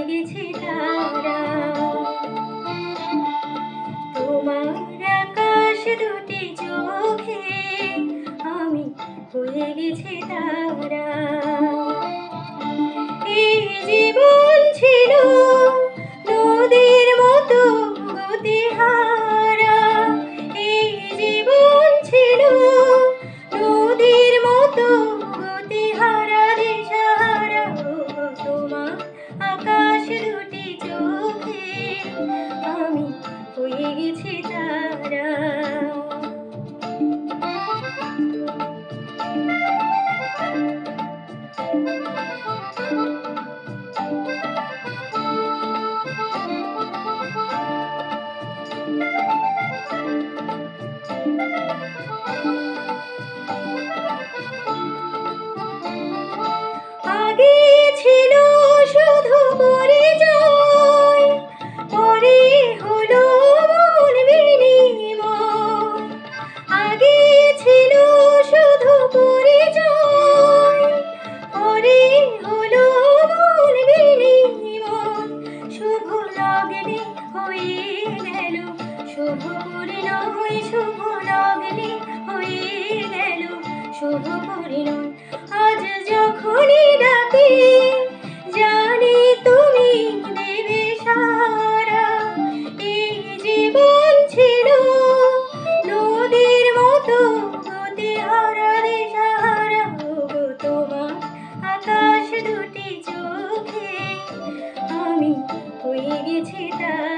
গেছে তারা। তোমার আকাশ দুটি চোখে আমি হয়ে গেছি তারা। এই জীবন ছিল নদীর মতো গতিহারা, এই জীবন ছিল নদীর মতো গতিহারা দিশাহারা। তোমার আকাশ দুটি চোখে আমি হয়ে গেছি তারা। আগে ছিল শুধু পরিচয়, পরে হলো মন বিনিময়। আগে ছিল শুধু পরিচয়, পরে হলো মন বিনিময়। শুভ লগ্নে হয়ে গেল শুভ পরিণয়, শুভ লগ্নে হয়ে গেল শুভ পরিণয়। আজ যখনই ডাকি জানি তুমি দেবে সারা। এই জীবন ছিল নদীর মতো গতিহারা দিশাহারা। ওগো তোমার আকাশ দুটি চোখে আমি হয়ে গেছি তারা।